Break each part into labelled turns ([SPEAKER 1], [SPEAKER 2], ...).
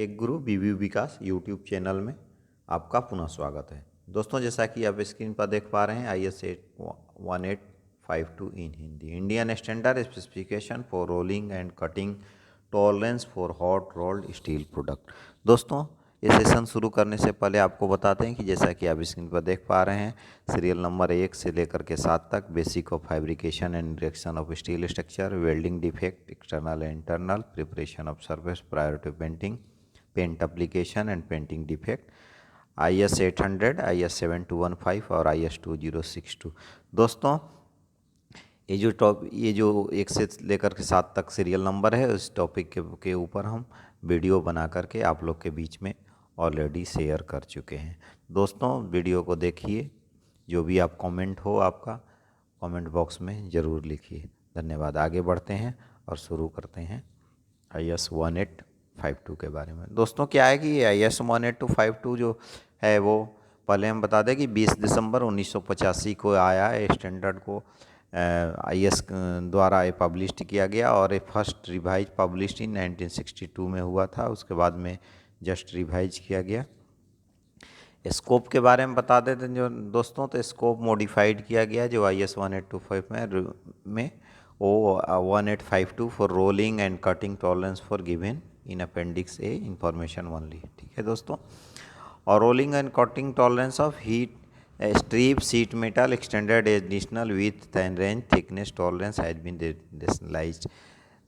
[SPEAKER 1] Take गुरु बीबी विकास YouTube channel में आपका पुनः स्वागत है। दोस्तों, जैसा कि आप स्क्रीन पर देख पा रहे हैं, IS 1852 in Hindi, Indian standard specification for rolling and cutting tolerance for hot rolled steel product. दोस्तों, ये सेशन शुरू करने से पहले आपको बताते हैं कि जैसा कि आप स्क्रीन पर देख पा रहे हैं, सीरियल नंबर 1 से लेकर के 7 तक basic of fabrication and erection of steel structure, welding defect external and internal, preparation of surface prior to painting, paint application and painting defect, IS 800, IS 7215 और IS 2062। दोस्तों, ये जो 1 से लेकर के 7 तक सीरियल नंबर है, उस टॉपिक के ऊपर हम वीडियो बना करके आप लोग के बीच में ऑलरेडी शेयर कर चुके हैं। दोस्तों, वीडियो को देखिए, जो भी आप कमेंट हो आपका कमेंट बॉक्स में ज़रूर लिखिए। धन्यवाद। आगे बढ़ते हैं और शुरू करते हैं IS 1852 के बारे में। दोस्तों, क्या है कि IS 1852 जो है वो पहले हम बता दें कि 20 दिसंबर 1985 को आया है। स्टैंडर्ड को IS द्वारा ये पब्लिश किया गया और ये फर्स्ट रिवाइज पब्लिश इन 1962 में हुआ था। उसके बाद में जस्ट रिवाइज किया गया। स्कोप के बारे में बता देते हैं जो दोस्तों, तो स्कोप मॉडिफाइड किया गया जो IS 1825 में वो 1852 for rolling and cutting tolerance for given in appendix A information only. ठीक है दोस्तों। और rolling and cutting tolerance of heat strip sheet metal extended additional with and range thickness tolerance has been rationalised.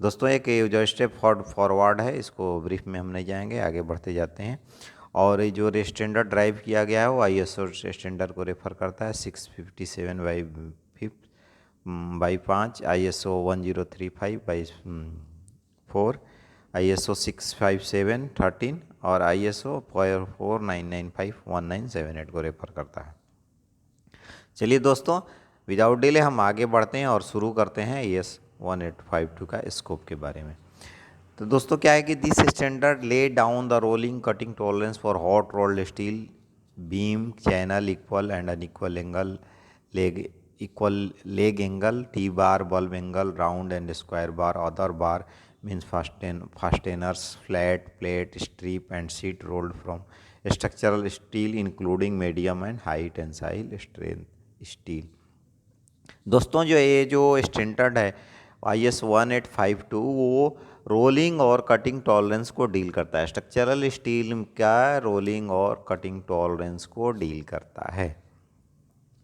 [SPEAKER 1] दोस्तों, एक जो step forward है, इसको brief में हम नहीं जाएंगे, आगे बढ़ते जाते हैं। और ये जो स्टैंडर्ड ड्राइव किया गया है वो ISO स्टैंडर्ड को रेफर करता है 657/5, ISO 1035/4, ISO 657/13 और ISO 4995/1978 को रेफर करता है। चलिए दोस्तों, विदाउट डिले हम आगे बढ़ते हैं और शुरू करते हैं IS 1852 का स्कोप के बारे में। तो दोस्तों, क्या है कि this standard lay down the rolling cutting tolerance for hot rolled steel beam channel equal and unequal angle leg, equal leg angle, T bar, bulb angle, round and square bar, other bar means fasteners, flat plate, strip and sheet rolled from structural steel including medium and high tensile strength steel. दोस्तों, ये जो standard है IS 1852 वो rolling और cutting tolerance को deal करता है। Structural steel का रोलिंग और कटिंग टॉलरेंस को डील करता है।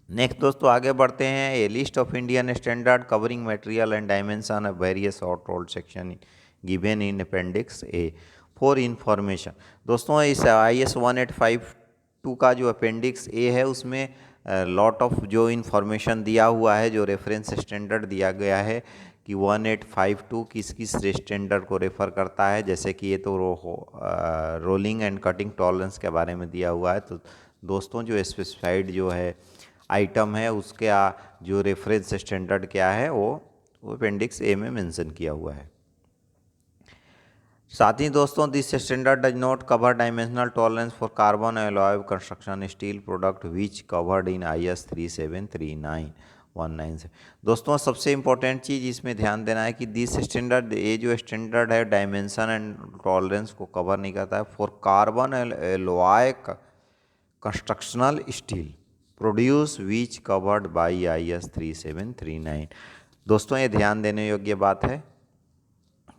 [SPEAKER 1] नेक्स्ट दोस्तों, आगे बढ़ते हैं। A list of Indian standard covering material and dimension of various hot rolled section given in appendix A for information. दोस्तों, इस IS 1852 का जो अपेंडिक्स ए है उसमें लॉट ऑफ जो इन्फॉर्मेशन दिया हुआ है, जो रेफरेंस स्टैंडर्ड दिया गया है कि 1852 किस किस स्टैंडर्ड को रेफ़र करता है। जैसे कि ये तो रोलिंग एंड कटिंग टॉलरेंस के बारे में दिया हुआ है। तो दोस्तों, जो स्पेसिफाइड जो है आइटम है उसके जो रेफरेंस स्टैंडर्ड क्या है वो अपेंडिक्स ए में मेंशन किया हुआ है। साथ ही दोस्तों, this standard does not cover dimensional tolerance for carbon alloy construction steel product which covered in IS 373919 से। दोस्तों, सबसे इंपॉर्टेंट चीज़ इसमें ध्यान देना है कि दिस स्टैंडर्ड, ये जो स्टैंडर्ड है डायमेंशन एंड टॉलरेंस को कवर नहीं करता है for carbon alloy constructional steel produce which covered by IS 3739। दोस्तों, ये ध्यान देने योग्य बात है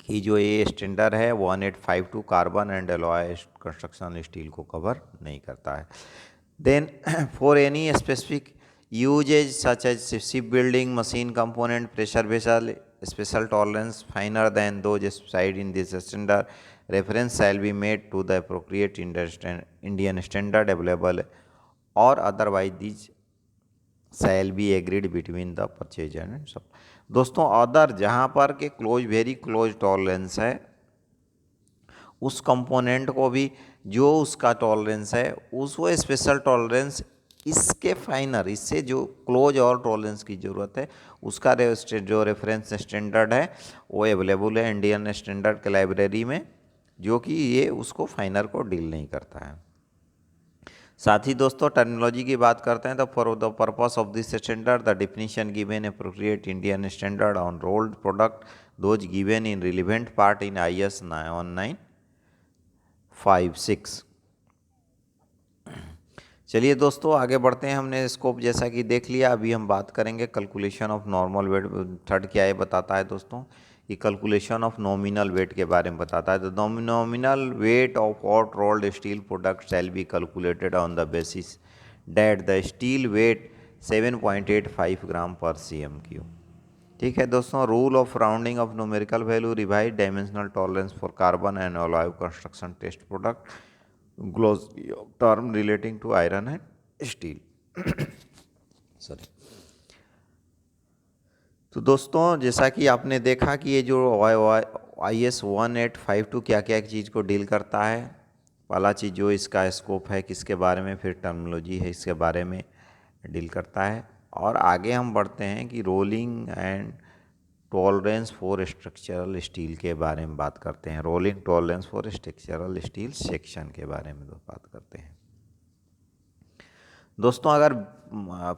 [SPEAKER 1] कि जो ये स्टैंडर्ड है 1852 carbon and alloy construction steel को कवर नहीं करता है। Then for any specific uses such as ship building, machine component, pressure vessel, special tolerance finer than those specified in this standard reference shall be made to the appropriate Indian standard available और otherwise this shall be agreed between the purchaser and सब। दोस्तों, other जहाँ पर के close very close tolerance है उस component को भी जो उसका टॉलरेंस है उस वो स्पेशल टॉलरेंस इसके फाइनर, इससे जो क्लोज और टॉलरेंस की ज़रूरत है उसका जो रेफरेंस स्टैंडर्ड है वो अवेलेबल है इंडियन स्टैंडर्ड के लाइब्रेरी में, जो कि ये उसको फाइनर को डील नहीं करता है। साथ ही दोस्तों, टर्मिनोलॉजी की बात करते हैं तो for the purpose of this standard the definition given appropriate Indian standard on rolled product those given in relevant part in IS 19 6। चलिए दोस्तों आगे बढ़ते हैं। हमने स्कोप जैसा कि देख लिया, अभी हम बात करेंगे calculation of normal weight. Third क्या ये बताता है दोस्तों कि कैलकुलेशन ऑफ नॉमिनल वेट के बारे में बताता है। तो nominal weight of hot rolled steel product shall be calculated on the basis that the steel weight 7.85 gram per CM3। ठीक है दोस्तों। Rule of rounding off numerical value, revise dimensional tolerance for carbon and alloy construction test product, glossary of term relating to iron and steel. Sorry. तो दोस्तों जैसा कि आपने देखा कि ये जो IS 1852 क्या क्या चीज़ को डील करता है। पहला चीज़ जो इसका स्कोप है किसके बारे में, फिर टर्मिनोलॉजी है इसके बारे में डील करता है। और आगे हम बढ़ते हैं कि rolling and tolerance for structural steel के बारे में बात करते हैं। Rolling tolerance for structural steel section के बारे में बात करते हैं। दोस्तों अगर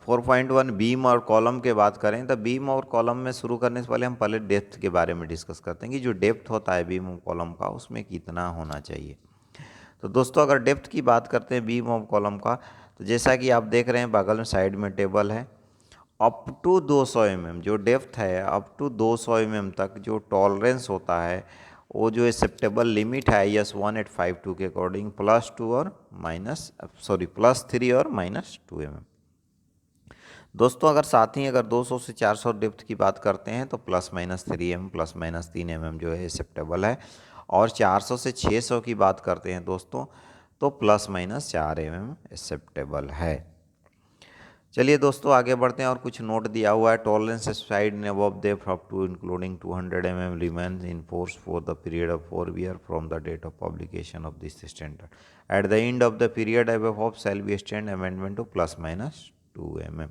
[SPEAKER 1] 4.1 बीम और कॉलम के बात करें तो बीम और कॉलम में शुरू करने से पहले हम पहले डेप्थ के बारे में डिस्कस करते हैं कि जो डेप्थ होता है बीम और कॉलम का उसमें कितना होना चाहिए। तो दोस्तों अगर डेप्थ की बात करते हैं बीम और कॉलम का, तो जैसा कि आप देख रहे हैं बगल में साइड में टेबल है, अप टू 200 mm जो डेप्थ है, अप टू 200 mm तक जो टॉलरेंस होता है वो जो एक्सेप्टेबल लिमिट है IS 1852 के अकॉर्डिंग +2 और +3 और -2 mm। दोस्तों अगर साथ ही अगर 200 से 400 डेप्थ की बात करते हैं तो ±3 mm +-3 mm जो है एक्सेप्टेबल है। और 400 से 600 की बात करते हैं दोस्तों तो ±4 mm एक्सेप्टेबल है। चलिए दोस्तों आगे बढ़ते हैं और कुछ नोट दिया हुआ है। Tolerance specified in above depth up to including 200 mm remains in force for the period of 4 year from the date of publication of this standard. At the end of the period above shall be stand amendment to ±2 mm।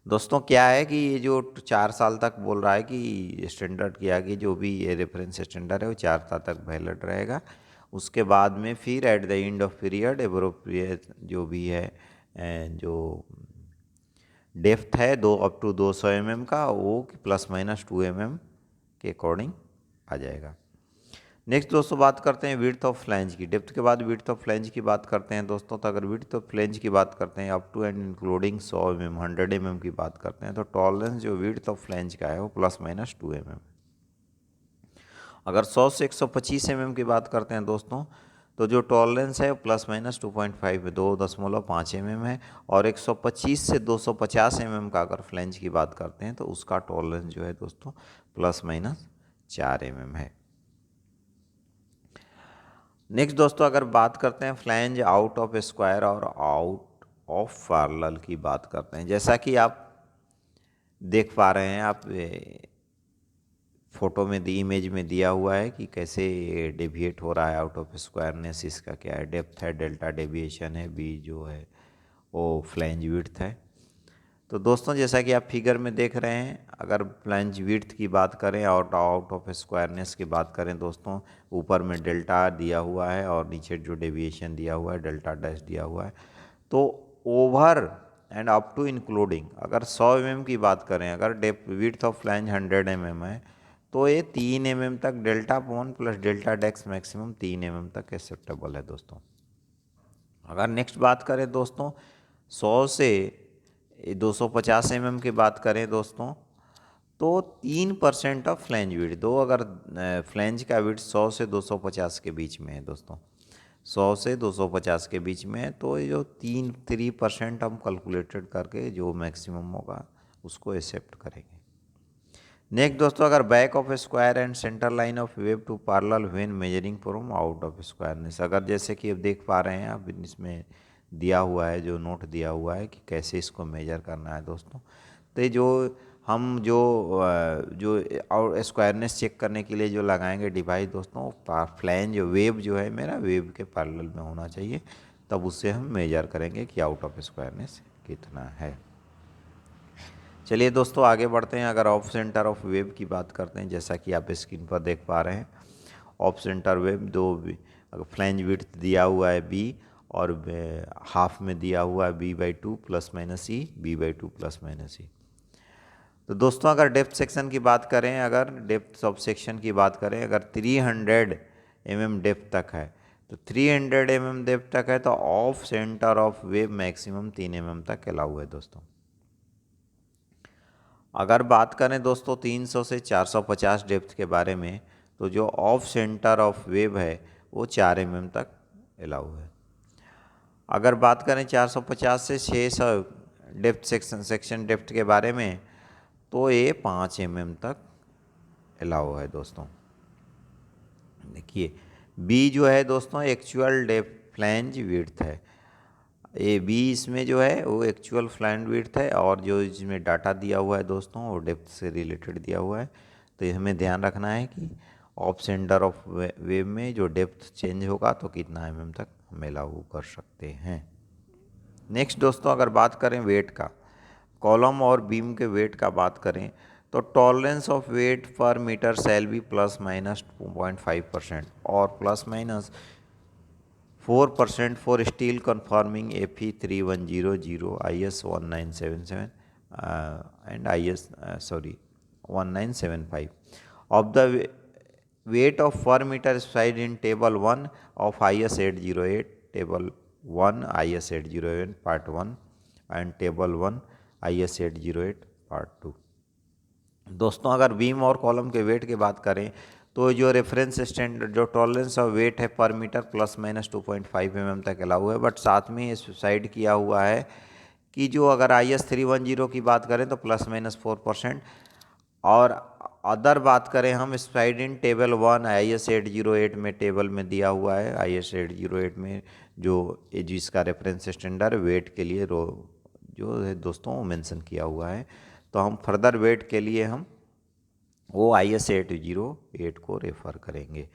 [SPEAKER 1] दोस्तों क्या है कि ये जो 4 साल तक बोल रहा है कि स्टैंडर्ड किया कि जो भी ये रेफरेंस स्टैंडर्ड है वो 4 साल तक वैलिड रहेगा। उसके बाद में फिर eight the end of period appropriate जो भी है जो डेप्थ है अप टू 200 mm का वो ±2 mm के अकॉर्डिंग आ जाएगा। नेक्स्ट दोस्तों बात करते हैं विड्थ ऑफ फ्लैंज की। डेप्थ के बाद विड्थ ऑफ फ्लैंज की बात करते हैं दोस्तों। तो अगर विड्थ ऑफ फ्लैंज की बात करते हैं up to and including 100 mm 100 mm की बात करते हैं तो टॉलरेंस जो विड्थ ऑफ फ्लैंज का है वो ±2 mm। अगर 100 से 125 mm की बात करते हैं दोस्तों तो जो टॉलरेंस है ±2.5 2.5 mm है। और 125 से 250 mm का अगर फ्लैंज की बात करते हैं तो उसका टॉलरेंस जो है दोस्तों ±4 mm है। नेक्स्ट दोस्तों अगर बात करते हैं फ्लैंज आउट ऑफ स्क्वायर और आउट ऑफ पैरेलल की बात करते हैं। जैसा कि आप देख पा रहे हैं, आप फोटो में दी इमेज में दिया हुआ है कि कैसे डेविएट हो रहा है आउट ऑफ स्क्वायरनेस। इसका क्या है, डेप्थ है, डेल्टा डेविएशन है, बी जो है वो फ्लैंज विड्थ है। तो दोस्तों जैसा कि आप फिगर में देख रहे हैं, अगर फ्लैंज विड्थ की बात करें और आउट ऑफ स्क्वायरनेस की बात करें दोस्तों, ऊपर में डेल्टा दिया हुआ है और नीचे जो डेविएशन दिया हुआ है डेल्टा डैश दिया हुआ है। तो over and up to including अगर 100 mm की बात करें, अगर depth width of flange 100 mm है तो ये 3 mm तक डेल्टा अपॉन प्लस डेल्टा डेक्स मैक्सिमम 3 mm तक एक्सेप्टेबल है दोस्तों। अगर नेक्स्ट बात करें दोस्तों 100 से 250 mm की बात करें दोस्तों तो 3% ऑफ फ्लैंज विड्थ दो, अगर फ्लैंज का विड्थ 100 से 250 के बीच में है दोस्तों, 100 से 250 के बीच में है तो ये जो 3% हम कैलकुलेटेड करके जो मैक्सिमम होगा उसको एक्सेप्ट करेंगे। नेक्स्ट दोस्तों अगर back of square and centre line of web to parallel when measuring from out of squareness. अगर जैसे कि आप देख पा रहे हैं, आप इसमें दिया हुआ है जो नोट दिया हुआ है कि कैसे इसको मेजर करना है दोस्तों। तो जो हम जो स्क्वायरनेस चेक करने के लिए जो लगाएंगे डिवाइस दोस्तों, फ्लैंज वेव जो है मेरा वेव के पैरेलल में होना चाहिए, तब उससे हम मेजर करेंगे कि आउट ऑफ स्क्वायरनेस कितना है। चलिए दोस्तों आगे बढ़ते हैं। अगर ऑफ सेंटर ऑफ वेव की बात करते हैं, जैसा कि आप स्क्रीन पर देख पा रहे हैं, ऑफ सेंटर वेव अगर फ्लैंज विड्थ दिया हुआ है बी और हाफ में दिया हुआ है b/2 ± e b/2 ± e। तो दोस्तों अगर डेप्थ सेक्शन की बात करें, अगर डेप्थ ऑफ सेक्शन की बात करें, अगर 300 mm डेप्थ तक है, तो 300 mm डेप्थ तक है, तो of centre of wave maximum 3 mm तक अलाउ है दोस्तों। अगर बात करें दोस्तों 300 से 450 डेप्थ के बारे में, तो जो ऑफ सेंटर ऑफ वेव है वो 4 mm तक अलाउ है। अगर बात करें 450 से 600 डेप्थ सेक्शन डेप्थ के बारे में, तो ये 5 mm तक अलाउ है दोस्तों। देखिए बी जो है दोस्तों एक्चुअल डेप्थ फ्लैंज विड्थ है, ए बी इसमें जो है वो एक्चुअल फ्लैंज विड्थ है, और जो इसमें डाटा दिया हुआ है दोस्तों वो डेप्थ से रिलेटेड दिया हुआ है। तो ये हमें ध्यान रखना है कि ऑफ सेंटर ऑफ वेव में जो डेप्थ चेंज होगा तो कितना mm तक हम लागू कर सकते हैं। नेक्स्ट दोस्तों अगर बात करें वेट का, कॉलम और बीम के वेट का बात करें, तो tolerance of weight per metre shall be plus minus 2.5% और plus minus 4% for steel conforming FE 3100 IS 1977 and IS 1975 of the weight of per meter specified in table 1 of IS 808, table 1 IS 808 part 1 and table 1 IS 808 part 2। दोस्तों अगर beam और column के wait की बात करें, तो जो रेफरेंस स्टैंडर्ड जो टॉलरेंस ऑफ वेट है पर मीटर प्लस माइनस 2.5 mm तक अलाउ है, बट साथ में ये स्पेसिफाइड किया हुआ है कि जो अगर IS 310 की बात करें तो प्लस माइनस 4%, और अदर बात करें हम स्पेसिफाइड इन टेबल 1 IS 808 में टेबल में दिया हुआ है, IS 808 में जो जिसका रेफरेंस स्टैंडर्ड वेट के लिए जो है दोस्तों मेंशन किया हुआ है, तो हम फर्दर वेट के लिए हम वो IS 808 को रेफ़र करेंगे।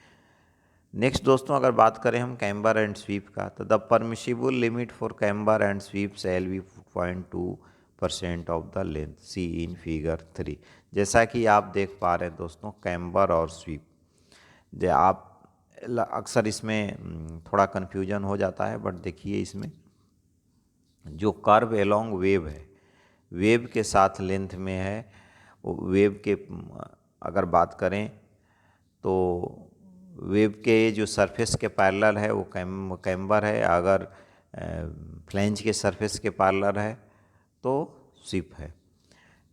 [SPEAKER 1] नेक्स्ट दोस्तों अगर बात करें हम कैम्बर एंड स्वीप का, तो the permissible limit for camber and sweep shall be 0.2% of the length see in figure 3। जैसा कि आप देख पा रहे हैं दोस्तों कैम्बर और स्वीप, जो आप अक्सर इसमें थोड़ा कन्फ्यूजन हो जाता है, बट देखिए इसमें जो कर्व एलोंग वेव है, वेव के साथ लेंथ में है, वेव के अगर बात करें तो वेव के जो सरफेस के पैरेलल है वो कैम्बर है, अगर फ्लैंज के सरफेस के पैरेलल है तो स्वीप है।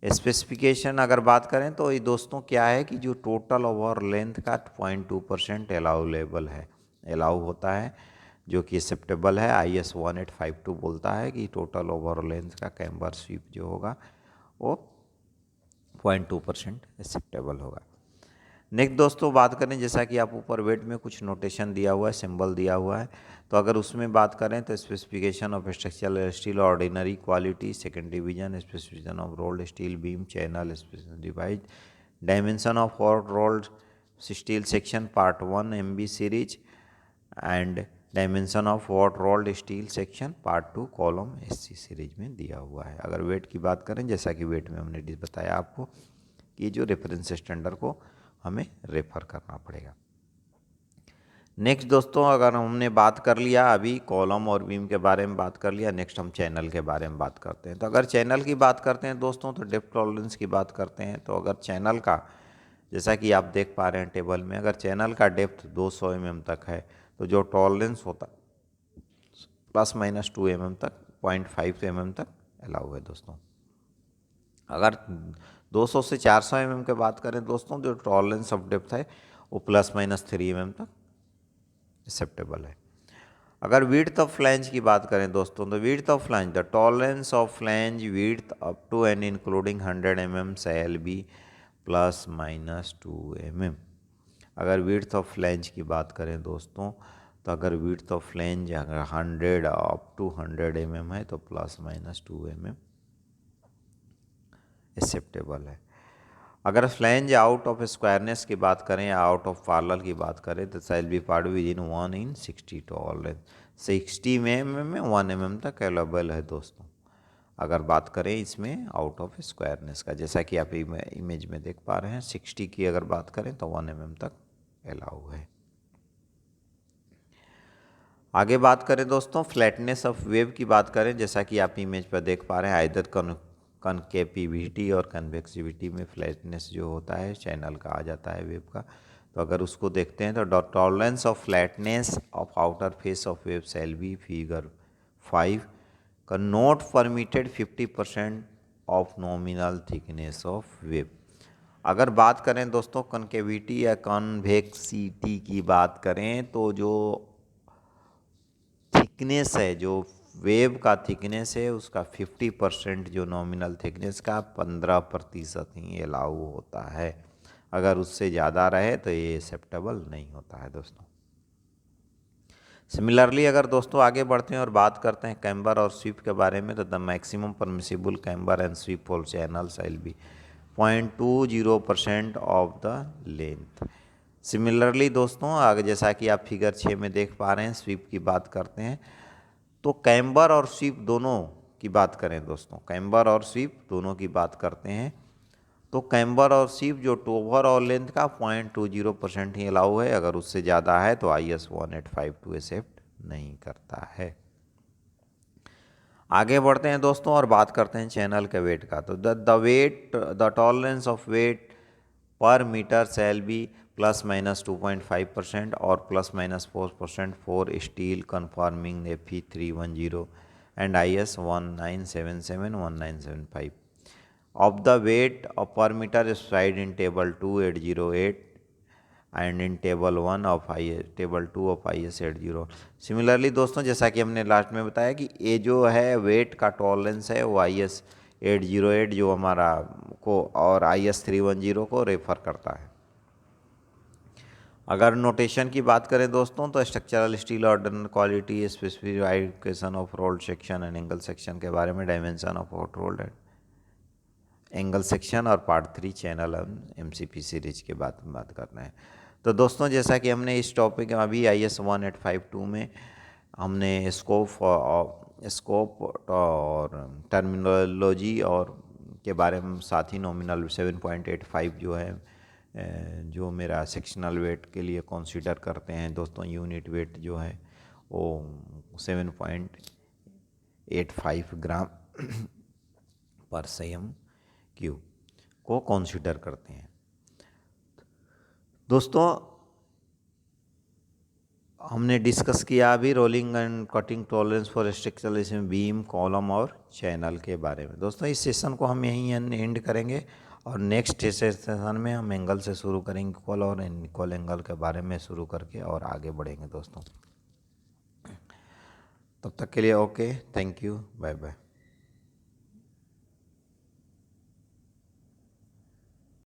[SPEAKER 1] स्पेसिफिकेशन अगर बात करें तो ये दोस्तों क्या है कि जो टोटल ओवर लेंथ का 0.2% अलाउलेबल है, अलाउ होता है, जो कि एक्सेप्टेबल है। IS 1852 बोलता है कि टोटल ओवर लेंथ का कैम्बर स्वीप जो होगा वो 0.2% एक्सेप्टेबल होगा। नेक्स्ट दोस्तों बात करें, जैसा कि आप ऊपर वेट में कुछ नोटेशन दिया हुआ है, सिंबल दिया हुआ है, तो अगर उसमें बात करें तो specification of structural steel ordinary quality second division, specification of rolled steel beam channel divide, dimension of hot rolled steel section part 1 MB series and dimension of hot rolled steel section part 2 column SC series में दिया हुआ है। अगर wait की बात करें, जैसा कि वेट में हमने बताया आपको कि जो रेफरेंस स्टैंडर्ड को हमें रेफर करना पड़ेगा। नेक्स्ट दोस्तों अगर हमने बात कर लिया अभी कॉलम और बीम के बारे में बात कर लिया, नेक्स्ट हम चैनल के बारे में बात करते हैं। तो अगर चैनल की बात करते हैं दोस्तों, तो डेप्थ टॉलरेंस की बात करते हैं, तो अगर चैनल का, जैसा कि आप देख पा रहे हैं टेबल में, अगर चैनल का डेप्थ 200 mm तक है, तो जो टॉलरेंस होता प्लस माइनस 2 mm तक 0.5 mm तक अलाउ है दोस्तों। अगर 200 से 400 mm की बात करें दोस्तों, जो टॉलरेंस ऑफ डेप्थ है वो प्लस माइनस 3 mm तक एक्सेप्टेबल है। अगर विड्थ ऑफ फ्लैंज की बात करें दोस्तों, तो width of flange, the tolerance of flange width up to and including 100 mm shall be plus minus 2 mm। अगर विड्थ ऑफ फ्लैंज की बात करें दोस्तों, तो अगर विड्थ ऑफ फ्लैंज अगर 100 अप टू 100 mm है तो प्लस माइनस 2 mm एक्सेप्टेबल है। अगर फ्लैंज आउट ऑफ स्क्वायरनेस की बात करें या आउट ऑफ पैरेलल की बात करें, तो shall be part with in 1 in 60 tolerance 60 में 1 mm तक अवेलेबल है दोस्तों। अगर बात करें इसमें आउट ऑफ स्क्वायरनेस का, जैसा कि आप इमेज में देख पा रहे हैं, 60 की अगर बात करें तो 1 mm तक अलाउ है। आगे बात करें दोस्तों फ्लैटनेस ऑफ वेव की बात करें, जैसा कि आप इमेज पर देख पा रहे हैं, आइदर कनकेविटी और कन्वेक्सिविटी में फ्लैटनेस जो होता है चैनल का आ जाता है वेव का। तो अगर उसको देखते हैं तो the tolerance of flatness of outer face of wave shall be figure 5 का not permitted 50% of nominal thickness of wave. अगर बात करें दोस्तों कनकेविटी या कॉन्वेक्सिटी की बात करें तो जो थिकनेस है, जो वेव का थिकनेस है उसका 50% जो नॉमिनल थिकनेस का 15% ही अलाउ होता है। अगर उससे ज़्यादा रहे तो ये एक्सेप्टेबल नहीं होता है दोस्तों। सिमिलरली अगर दोस्तों आगे बढ़ते हैं और बात करते हैं कैम्बर और स्वीप के बारे में, तो the maximum permissible camber and sweep whole channels will be 0.20% of the length. Similarly दोस्तों आगे जैसा कि आप फिगर 6 में देख पा रहे हैं, स्वीप की बात करते हैं तो कैम्बर और स्वीप दोनों की बात करें दोस्तों, कैम्बर और स्वीप दोनों की बात करते हैं तो कैम्बर और स्वीप जो ओवरऑल लेंथ का 0.20% ही अलाउ है। अगर उससे ज़्यादा है तो IS 1852 एक्सेप्ट नहीं करता है। आगे बढ़ते हैं दोस्तों और बात करते हैं चैनल के वेट का। तो the tolerance of weight per metre shall be ±2.5% और ±4% for steel conforming FE 310 and IS 1977 1975 of the weight of per meter specified in table 2 808 and in table 1 of table 2 of IS 80। Similarly दोस्तों जैसा कि हमने last में बताया कि ये जो है वेट का टॉलरेंस है वो IS 808 जो हमारा को और IS 310 को रेफर करता है। अगर नोटेशन की बात करें दोस्तों तो structural steel order quality specification of rolled section and angle section के बारे में, dimension of hot rolled angle section और पार्ट 3 चैनल MCP सीरीज के बात करना है। तो दोस्तों जैसा कि हमने इस टॉपिक में अभी IS 1852 में हमने स्कोप और टर्मिनोलॉजी और के बारे में, साथ ही नॉमिनल 7.85 जो है जो मेरा सेक्शनल वेट के लिए कंसीडर करते हैं दोस्तों, यूनिट वेट जो है वो 7.85 ग्राम पर cm क्यूब को कंसीडर करते हैं। दोस्तों हमने डिस्कस किया अभी rolling and cutting tolerance for structural इसमें बीम, कॉलम और चैनल के बारे में। दोस्तों इस सेशन को हम यहीं एंड करेंगे और नेक्स्ट सेशन में हम एंगल से शुरू करेंगे, इक्वल और इनइक्वल एंगल के बारे में शुरू करके और आगे बढ़ेंगे दोस्तों। तब तक के लिए okay, thank you, bye bye.